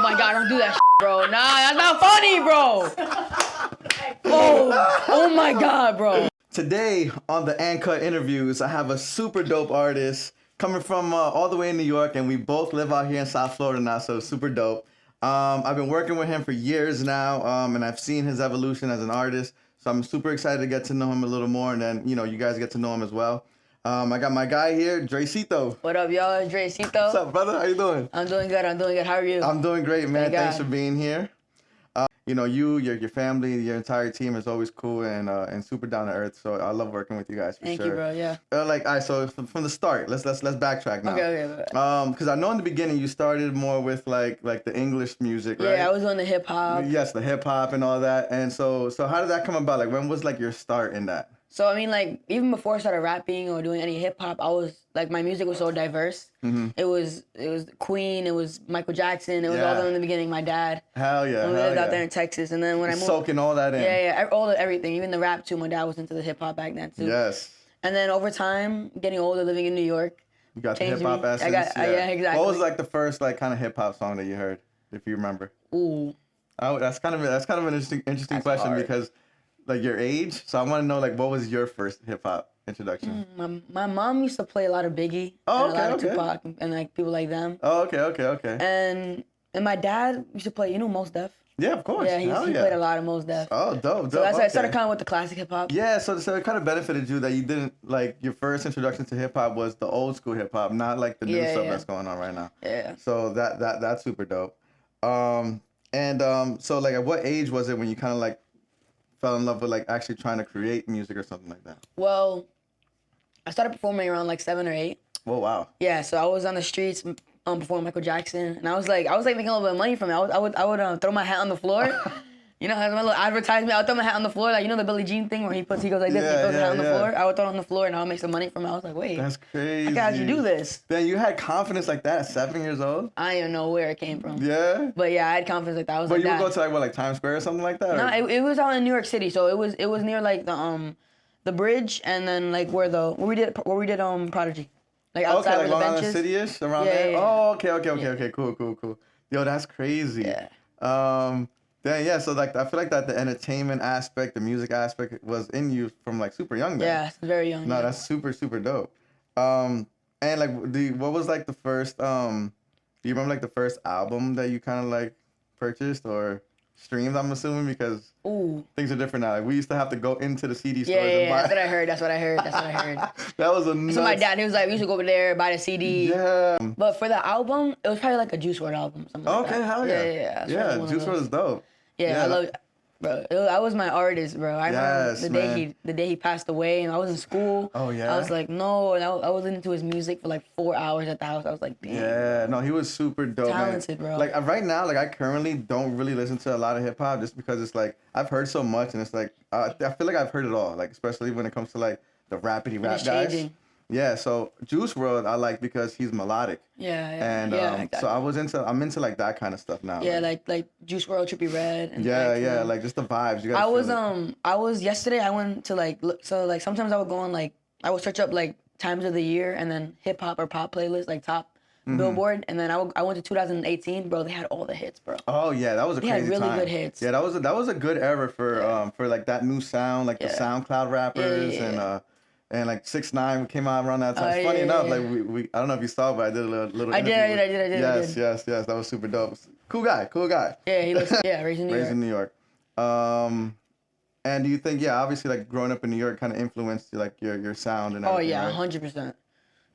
my God, don't do that, bro. Nah, that's not funny, bro. Oh my God, bro. Today on the AndCut interviews, I have a super dope artist coming from all the way in New York, and we both live out here in South Florida now, so super dope. I've been working with him for years now, and I've seen his evolution as an artist, so I'm super excited to get to know him a little more, and then, you know, you guys get to know him as well. I got my guy here, DRESITO. What up, y'all? It's DRESITO. What's up, brother? How you doing? I'm doing good. How are you? I'm doing great, man. Thank Thanks God. for being here. You know, your family, your entire team is always cool and super down to earth. So I love working with you guys for Thank sure. you, bro. Yeah. All right. So from the start, let's backtrack now. Okay. Because I know in the beginning you started more with like the English music, right? Yeah, I was on the hip hop. Yes, the hip hop and all that. And so how did that come about? Like, when was like your start in that? So I mean, like, even before I started rapping or doing any hip hop, I was like, my music was so diverse. Mm-hmm. It was Queen, it was Michael Jackson, it was all them in the beginning. My dad. Hell yeah. When we lived out there in Texas, and then when I moved, soaking all that in. Yeah, everything, even the rap too. My dad was into the hip hop back then too. Yes. And then over time, getting older, living in New York. You got the hip hop essence. Yeah, exactly. What was like the first like kind of hip hop song that you heard, if you remember? Ooh. Oh, that's kind of an interesting question hard. because, like, your age. So I want to know, like, what was your first hip hop introduction? My mom used to play a lot of Biggie Oh, and a lot of Tupac and like people like them. Oh, okay. And my dad used to play, Mos Def? Yeah, of course. Yeah, he played a lot of Mos Def. Oh, dope. So that's why I started kind of with the classic hip hop. Yeah, so it kind of benefited you that you didn't, like, your first introduction to hip hop was the old school hip hop, not like the new stuff that's going on right now. Yeah. So that's super dope. So like at what age was it when you kind of like fell in love with like actually trying to create music or something like that? Well, I started performing around like 7 or 8. Oh wow. Yeah, so I was on the streets performing Michael Jackson, and I was like making a little bit of money from it. I would throw my hat on the floor. You know, as my little advertisement, I would throw my hat on the floor, like, the Billie Jean thing where he goes like this, he throws his hat on the floor. I would throw it on the floor and I would make some money from it. I was like, wait, that's crazy. I can actually do this. Then you had confidence like that at 7 years old? I don't even know where it came from. Yeah? But yeah, I had confidence like that. I was but like you would that. go to like what, like Times Square or something like that? No, it was out in New York City, so it was near like the bridge and then like where we did Prodigy. Like outside like where the Long benches. Island City-ish around there? Yeah. Oh, okay. Cool. Yo, that's crazy. Yeah. Yeah, so like I feel like that the entertainment aspect, the music aspect was in you from like super young then. Yeah, very young. No, that's super dope. And like what was like the first do you remember like the first album that you kind of like purchased or streamed, I'm assuming, because things are different now. Like, we used to have to go into the CD stores and buy. That's what I heard. That's what I heard. That was a nuts. So my dad, he was like, we used to go over there, buy the CD. Yeah. But for the album, it was probably like a Juice WRLD album. Something like that. Hell yeah. Yeah, Juice WRLD is dope. Yeah, I love it. Bro, I was my artist, bro. I remember the day he passed away, and I was in school. Oh yeah. I was like, no, and I was listening to his music for like 4 hours at the house. I was like, damn. Yeah, no, he was super dope. Talented, man. bro. Like right now, like I currently don't really listen to a lot of hip hop just because it's like I've heard so much, and it's like I feel like I've heard it all. Like especially when it comes to like the rapidy rap guys. Changing. Yeah, so Juice WRLD I like because he's melodic. Yeah. And exactly. so I'm into like that kind of stuff now. Yeah, like Juice WRLD, Trippie Redd. And like just the vibes. You I was yesterday. I went to like sometimes I would go on like I would search up like times of the year and then hip hop or pop playlist like top Billboard, and then I went to 2018, bro. They had all the hits, bro. Oh yeah, that was a crazy time. They had really good hits. Yeah, that was a good era for like that new sound, like the SoundCloud rappers and like 6ix9ine came out around that time. Funny enough, like we I don't know if you saw, but I did a little. I did. Yes, that was super dope. Cool guy. Yeah, he looks raised in New York. Raised in New York. And do you think obviously like growing up in New York kind of influenced like your sound and everything? Oh yeah, 100%.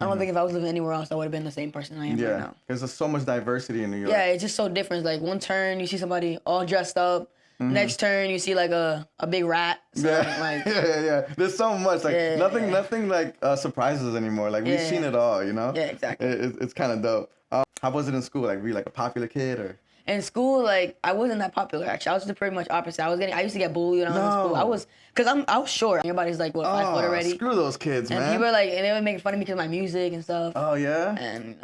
I don't think if I was living anywhere else, I would have been the same person I am right now. Because there's so much diversity in New York. Yeah, it's just so different. Like one turn, you see somebody all dressed up. Next turn, you see like a big rat. So, like, yeah. There's so much like nothing like surprises anymore. Like we've seen it all, you know. Yeah, exactly. It's kind of dope. How was it in school? Like were you like a popular kid or? In school, like I wasn't that popular actually. I was just pretty much opposite. I used to get bullied when I was in school. I was short. Everybody's like 5 foot already. Screw those kids, and man. And people were like, and they would make fun of me because of my music and stuff. Oh yeah. And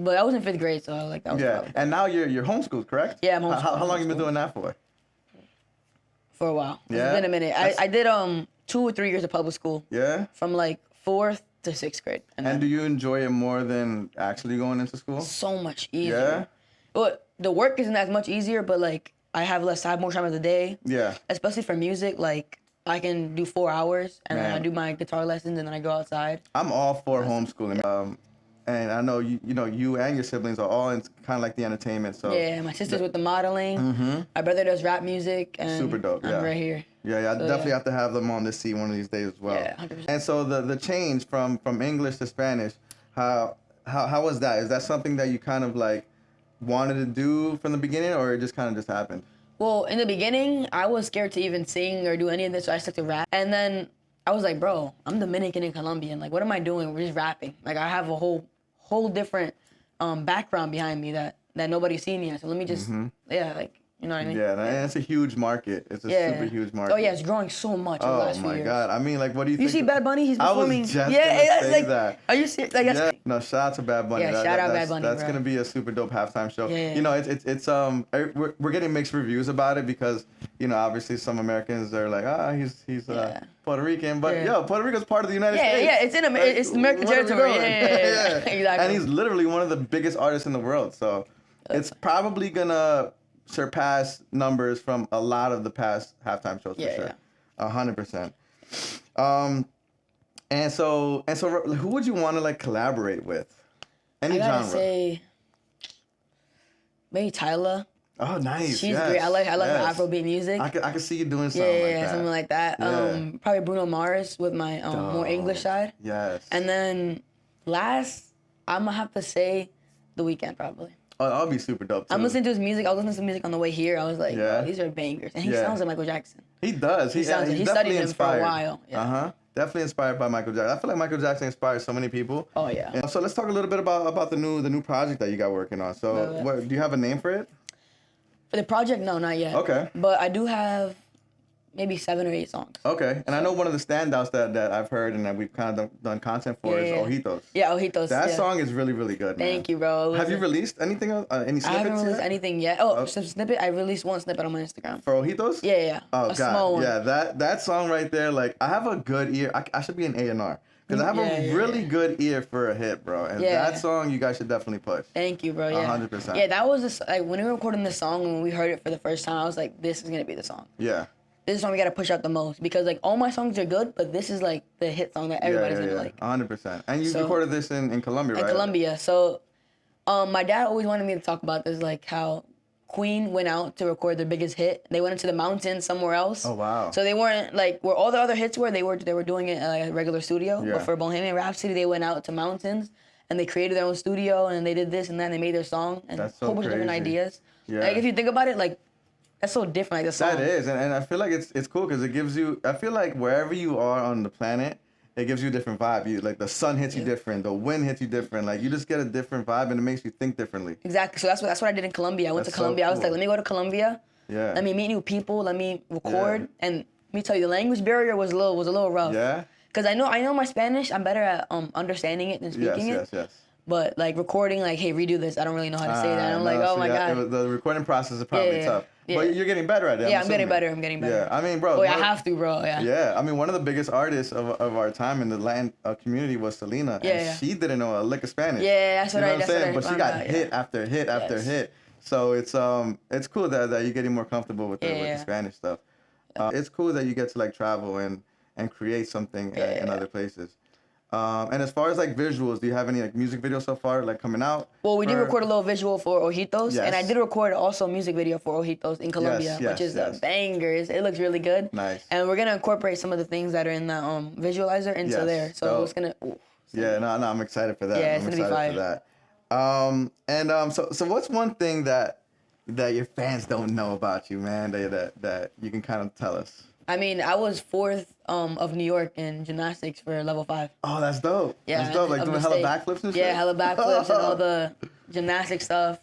but I was in 5th grade, so that was. Yeah, and now you're homeschooled, correct? Yeah, I'm homeschooled. How long you been doing that for? For a while. Yeah. It's been a minute. I did 2 or 3 years of public school. Yeah. From like 4th to 6th grade. And do you enjoy it more than actually going into school? So much easier. Yeah. But the work isn't as much easier, but like I have more time of the day. Yeah. Especially for music, like I can do 4 hours and then I Man. do my guitar lessons and then I go outside. I'm all for homeschooling. And I know you and your siblings are all in kind of like the entertainment. So Yeah, my sister's with the modeling. My brother does rap music. And super dope. I'm right here. Yeah, I definitely have to have them on this seat one of these days as well. Yeah, 100%. And so the change from English to Spanish, how was that? Is that something that you kind of like wanted to do from the beginning, or it just kind of just happened? Well, in the beginning, I was scared to even sing or do any of this, so I stuck to rap. And then I was like, bro, I'm Dominican and Colombian. Like, what am I doing? We're just rapping. Like, I have a whole different background behind me that nobody's seen yet. So let me just, like, you know what I mean? Yeah, and it's a huge market. It's a super huge market. Oh yeah, it's growing so much in the last few years. Oh my God! I mean, like, what do you think? You see Bad Bunny? He's performing. I was just gonna say that. Are you serious? Like, Yeah. No, shout out to Bad Bunny. Yeah, shout out Bad Bunny, That's bro. gonna be a super dope halftime show. Yeah. You know, it's we're getting mixed reviews about it because obviously some Americans are like, he's Puerto Rican, but Puerto Rico's part of the United States. Yeah, it's American territory. Yeah, exactly. And he's literally one of the biggest artists in the world, so it's probably gonna surpass numbers from a lot of the past halftime shows for sure. 100%. And so who would you want to like collaborate with? Any I gotta genre? say, maybe Tyla. Oh, nice. She's great. I like her Afrobeat music. I could see you doing something like that. Something like that. Yeah. Probably Bruno Mars with my more English side. Yes. And then last, I'm gonna have to say The Weeknd probably. Oh, that'll be super dope too. I'm listening to his music. I was listening to music on the way here. I was like, oh, these are bangers. And he sounds like Michael Jackson. He does. He studied him for a while. Yeah. Definitely inspired by Michael Jackson. I feel like Michael Jackson inspires so many people. Oh yeah. And so let's talk a little bit about the new project that you got working on. So do you have a name for it? For the project, no, not yet. Okay. But I do have maybe 7 or 8 songs. Okay. And I know one of the standouts that I've heard and that we've kind of done content for is Ojitos. Yeah, Ojitos. That song is really, really good, man. Thank you, bro. Have you released anything, any snippets I haven't released yet? anything yet. Oh, some snippet? I released one snippet on my Instagram. For Ojitos? Yeah. Oh, a small one. Yeah, that song right there, like, I have a good ear. I should be an A&R. Because I have a really good ear for a hit, bro. And that song, you guys should definitely push. Thank you, bro. Yeah. 100%. Yeah, that was like when we were recording this song and when we heard it for the first time, I was like, this is gonna be the song. Yeah. This is the song we gotta push out the most because like all my songs are good, but this is like the hit song that everybody's gonna like. 100%. And you recorded this in Colombia, right? In Colombia. So, my dad always wanted me to talk about this, like how Queen went out to record their biggest hit. They went into the mountains somewhere else. Oh wow! So they weren't like where all the other hits were. They were doing it at a regular studio. Yeah. But for Bohemian Rhapsody, they went out to mountains and they created their own studio and they did this and that. And they made their song and That's so a whole bunch of different crazy. ideas. Yeah. Like if you think about it, like that's so different. Like the song. That is, and I feel like it's cool because it gives you. I feel like wherever you are on the planet, it gives you a different vibe. You like the sun hits you different, the wind hits you different. Like you just get a different vibe and it makes you think differently. Exactly. So that's what I did in Colombia. I went to Colombia. So I was like, let me go to Colombia. Yeah. Let me meet new people. Let me record. And let me tell you, the language barrier was a little rough. Yeah. Cause I know my Spanish. I'm better at understanding it than speaking it. Yes. But like recording, like, hey, redo this. I don't really know how to say that. I'm like, oh my god. The recording process is probably tough. Yeah. But you're getting better at it. Yeah, I'm getting better. Yeah, I mean, bro. Oh, yeah, I have to, bro. Yeah. Yeah, I mean, one of the biggest artists of our time in the Latin community was Selena, and she didn't know a lick of Spanish. Yeah, that's what I'm saying. But she got out, hit after hit after hit. So it's cool that you're getting more comfortable with the Spanish stuff. It's cool that you get to like travel and create something in other places. And as far as like visuals, do you have any like music videos so far like coming out? Well, we did record a little visual for Ojitos, and I did record also a music video for Ojitos in Colombia, which is a banger. It looks really good. Nice. And we're gonna incorporate some of the things that are in the visualizer into there, so it's gonna. I'm excited for that. Yeah, I'm it's gonna excited be fire. for that. So what's one thing that your fans don't know about you, man? That you can kind of tell us. I mean, I was 4th of New York in gymnastics for level 5. Oh, that's dope. Yeah, that's dope. Like doing hella backflips and shit? Yeah, hella backflips and all the gymnastic stuff.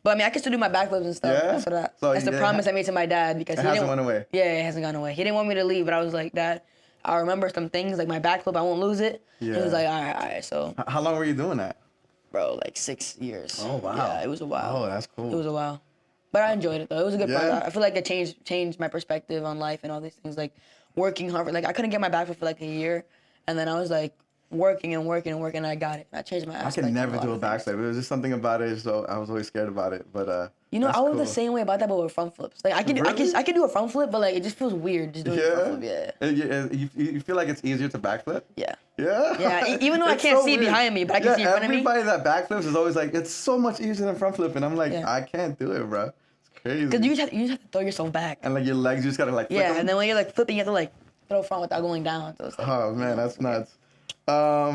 But I mean, I can still do my backflips and stuff. Yeah? That's the promise I made to my dad because it hasn't went away. Yeah, it hasn't gone away. He didn't want me to leave, but I was like, Dad, I'll remember some things like my backflip. I won't lose it. Yeah. He was like, all right. So. How long were you doing that? Bro, like 6 years. Oh wow. Yeah, it was a while. Oh, that's cool. It was a while. But I enjoyed it though. It was a good project. I feel like it changed my perspective on life and all these things. Like working hard. Like I couldn't get my backflip for like a year, and then I was like, working and working and working. And I got it. I changed my I aspect. can never of do a lot of things. backflip. It was just something about it, so I was always scared about it. But You know, that's I was cool. the same way about that, but with front flips. Like I can do, Really? I can do a front flip, but like it just feels weird just doing a front flip. Yeah. And you feel like it's easier to backflip? Yeah. Yeah. Yeah. Even though I It's can't so see weird. behind me, but I can see in front of me. Everybody that backflips is always like, it's so much easier than front flipping. I'm like, Yeah. I can't do it, bro. It's crazy. Because you just have to throw yourself back. And like your legs, you just gotta like flick Yeah, 'em. and then when you're like flipping, you have to like throw front without going down. So it's like, Oh man, that's nuts. All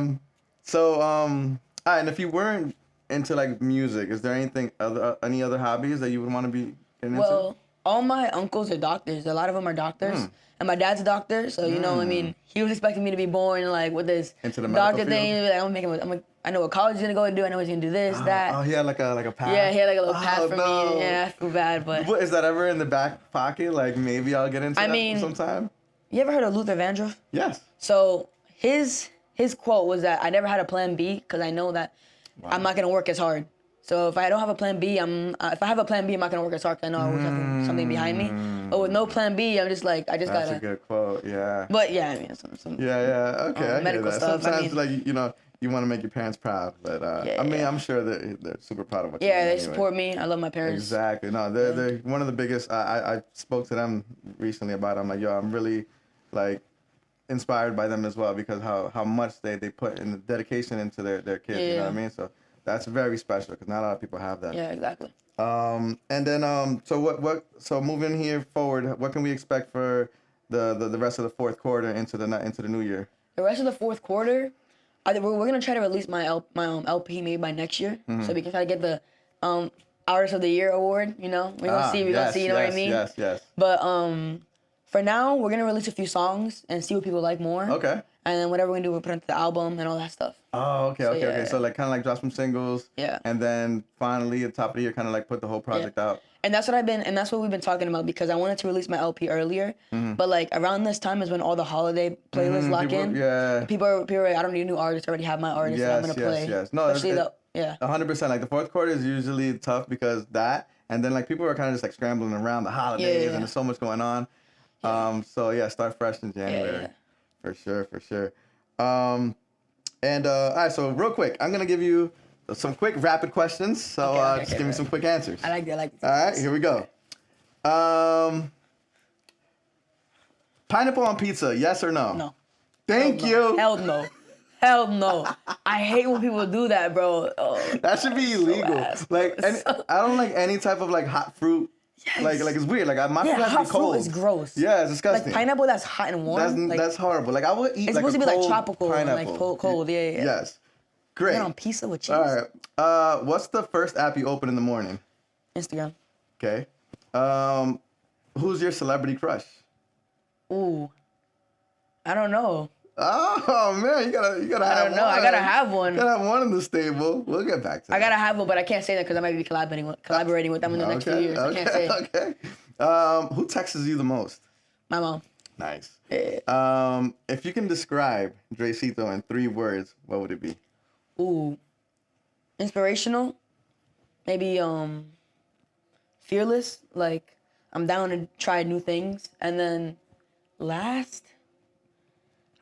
right, and if you weren't into like music, is there any other hobbies that you would want to be getting well, all my uncles are doctors. A lot of them are doctors. And my dad's a doctor, so you know, I mean, he was expecting me to be born like with this Into the doctor medical thing. Like, I know what college he's gonna go and do. I know he's gonna do this, that. Oh, he had like a path. Yeah, he had like a little path for no. me. Yeah, I feel bad, but What, is that ever in the back pocket? Like maybe I'll get into I that mean- sometime. you ever heard of Luther Vandross? Yes. So his quote was that I never had a plan B because I know that I'm not gonna work as hard. So if I don't have a plan B, if I have a plan B, I'm not gonna work as hard because I know I work something behind me. But with no plan B, I'm just like I just That's gotta. a good quote. Yeah. But yeah, I mean some. Yeah. Okay. I hear medical that. stuff, I Sometimes mean- like you want to make your parents proud, but I mean I'm sure that they're super proud of what you're Yeah, doing they anyway. support me. I love my parents. Exactly. No, they're one of the biggest. I spoke to them recently about it. I'm like, yo, I'm really like inspired by them as well because how much they put in the dedication into their kids. You know what I mean? So that's very special because not a lot of people have that. Yeah, exactly. And then so moving here forward, what can we expect for the rest of the fourth quarter into the new year? The rest of the fourth quarter, we're gonna try to release my LP maybe by next year, so we can try to get the Artist of the Year award. You know, we're gonna see. We're gonna see. You know what I mean? Yes. But for now, we're gonna release a few songs and see what people like more. Okay. And then whatever we're gonna do, we'll put into the album and all that stuff. Oh, okay. yeah. So like kind of like drop some singles. Yeah. And then finally at the top of the year, kind of like put the whole project out. And that's what we've been talking about because I wanted to release my LP earlier, but like around this time is when all the holiday playlists lock in. Yeah. People are like, I don't need a new artist. I already have my artist that I'm gonna play. Yes. No, Especially 100%. Like the fourth quarter is usually tough because that, and then like people are kind of just like scrambling around the holidays, and there's so much going on. So yeah, start fresh in January. Yeah. For sure. All right. So real quick, I'm gonna give you some quick rapid questions. So just give me some quick answers. I like that. All right, here we go. Pineapple on pizza, yes or no? No. Thank you. Hell no. Hell no. I hate when people do that, bro. Oh, That should be illegal. ass. Like, I don't like any type of like hot fruit. Yes. Like it's weird. Like my fruit has to hot be cold. fruit is gross. Yeah, it's disgusting. Like pineapple that's hot and warm. That's horrible. Like I would eat it's like supposed a to be like cold tropical, and, like pineapple. cold. Yeah. Yes. Great. Get on pizza with cheese. All right. What's the first app you open in the morning? Instagram. Okay. Who's your celebrity crush? Ooh. I don't know. Oh man, you gotta have one. I don't know. I gotta have one. You gotta have one in the stable. We'll get back to that. I gotta have one, but I can't say that because I might be collaborating with them in the next few years. I can't say. Okay. Who texts you the most? My mom. Nice. Yeah. If you can describe DRESITO in 3 words, what would it be? Ooh. Inspirational. Maybe fearless. Like I'm down to try new things. And then last,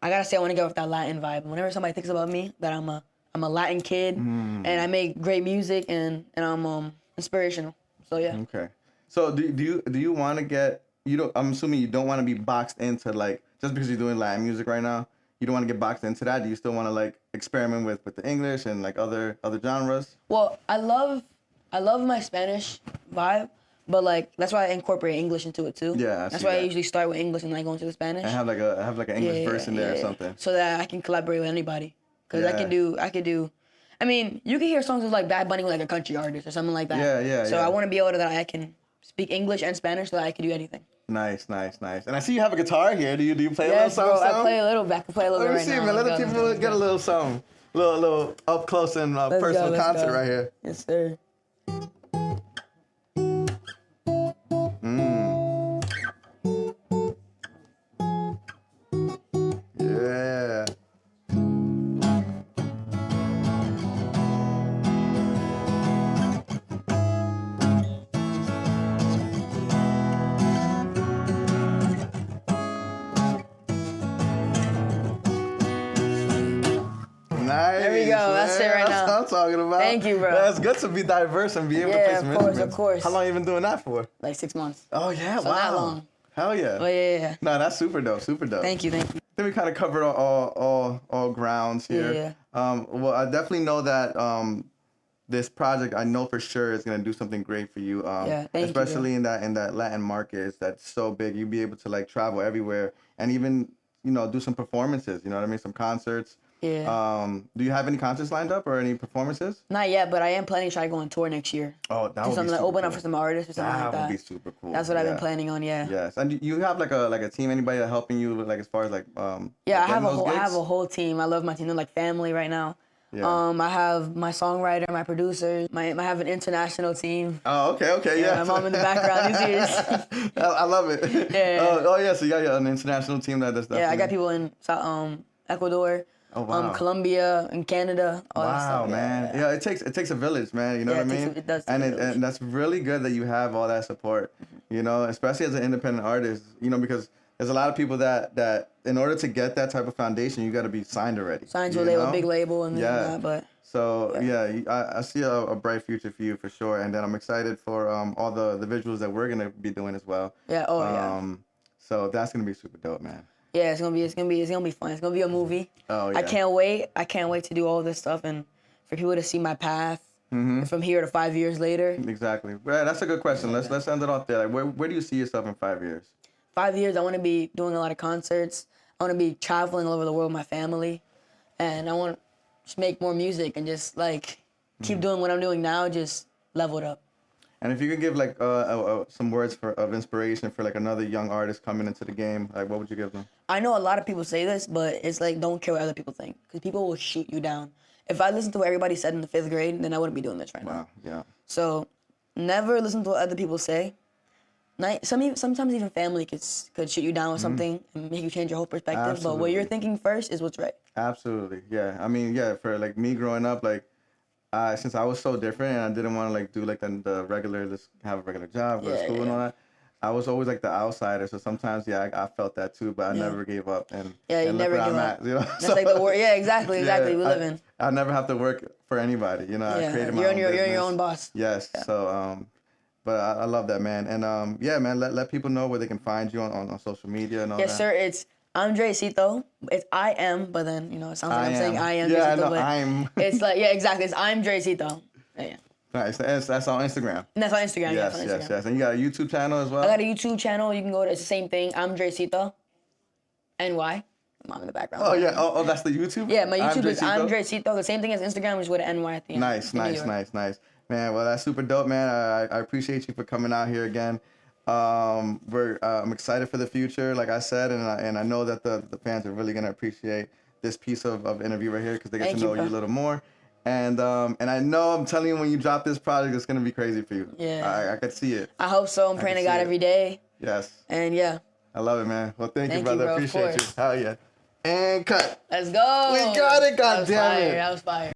I gotta say I want to go with that Latin vibe. Whenever somebody thinks about me, that I'm a Latin kid and I make great music and I'm inspirational. So yeah. Okay. So do you want to get I'm assuming you don't want to be boxed into like just because you're doing Latin music right now. You don't want to get boxed into that. Do you still want to like experiment with the English and like other genres? Well, I love my Spanish vibe, but like that's why I incorporate English into it too. Yeah, that's why I usually start with English and then I go into the Spanish. I have like an English verse in there or something. So that I can collaborate with anybody. Cause I could do. I mean, you can hear songs with like Bad Bunny with like a country artist or something like that. Yeah. So I want to be able to that I can speak English and Spanish so that I can do anything. Nice. And I see you have a guitar here. Do you play a little Yes, bro. something? I play a little bit. I can play a little Let bit me right see, now. man. Let the people get a little something. Little up close and personal let's concert go. right here. Yes, sir. Yeah. talking about. Thank you, bro. That's good to be diverse and be able to play some instruments. Of course. How long you been doing that for? Like 6 months. Oh yeah, So wow. not long. Hell yeah. Oh yeah. No, that's super dope. Thank you. I think we kind of covered all grounds here. Yeah. Well, I definitely know that this project, I know for sure, is gonna do something great for you. Thank you, especially in that Latin market that's so big. You'll be able to like travel everywhere and even do some performances. You know what I mean? Some concerts. Yeah. Do you have any concerts lined up or any performances? Not yet, but I am planning to try to go on tour next year. Oh, that would be something super like open cool. up for some artists or something like that. That would be super cool. That's what I've been planning on. Yeah. Yes, and you have like a team, anybody that helping you like as far as like Yeah, like I have getting those I have gigs? a whole team. I love my team. They're like family right now. Yeah. I have my songwriter, my producers. I have an international team. Oh, okay, yeah. My mom in the background. You see this? I love it. Yeah. Oh yeah, so you got an international team that's Yeah, I got people in Ecuador, Oh, wow. Colombia, and Canada. All that Wow, stuff. man. Yeah, it takes a village, man. You know Yeah, what I it takes mean? it does take a village. And that's really good that you have all that support. Especially as an independent artist. Because there's a lot of people that in order to get that type of foundation, you got to be signed already. Signed to a label, big label, and Yeah. but. So I see a bright future for you for sure, and then I'm excited for all the visuals that we're gonna be doing as well. Yeah. Oh yeah. So that's gonna be super dope, man. Yeah, it's gonna be fun. It's gonna be a movie. Oh yeah. I can't wait to do all this stuff and for people to see my path from here to 5 years later. Exactly. Well, that's a good question. Let's end it off there. Like, where do you see yourself in 5 years? 5 years, I want to be doing a lot of concerts. I want to be traveling all over the world with my family, and I want to just make more music and just like keep doing what I'm doing now. Just level it up. And if you could give like some words of inspiration for like another young artist coming into the game, like what would you give them? I know a lot of people say this, but it's like don't care what other people think because people will shoot you down. If I listened to what everybody said in the 5th grade, then I wouldn't be doing this right now. Wow. Yeah. So never listen to what other people say. Sometimes even family could shoot you down with something and make you change your whole perspective. Absolutely. But what you're thinking first is what's right. Absolutely. Yeah. I mean, yeah. For like me growing up, like since I was so different and I didn't want to like do like the regular, just have a regular job, go to school and all that. I was always like the outsider, so sometimes I felt that too, but I never gave up. And you and look never where give I'm up. at, you know? That's like the word. Yeah, exactly. We live in. I never have to work for anybody, I created my own You're business. your own boss. Yes. Yeah. So but I love that, man. And yeah, man, let people know where they can find you on social media and all that. Yes, sir. It's DRESITO. It's I am, but then it sounds like I'm saying I am. Yeah, DRESITO, no, but I'm. It's like exactly. It's I'm DRESITO. Yeah. Nice. That's on Instagram. And that's on Instagram. Yes. And you got a YouTube channel as well. I got a YouTube channel. You can go to it's the same thing. I'm DRESITO. NY. Mom in the background. Oh yeah. Oh, that's the YouTube. Yeah, my YouTube is I'm DRESITO. DRESITO. The same thing as Instagram, just with an NY at the end. Nice. Man, well, that's super dope, man. I appreciate you for coming out here again. I'm excited for the future, like I said, and I know that the fans are really gonna appreciate this piece of interview right here because they get to know you a little more. And I know I'm telling you when you drop this project, it's gonna be crazy for you. Yeah. I could see it. I hope so. I'm praying to God every day. Yes. And yeah. I love it, man. Well, thank you, Thank you, brother. bro, of Appreciate you. course. Hell yeah. And cut. Let's go. We got it. God damn it. That was fire.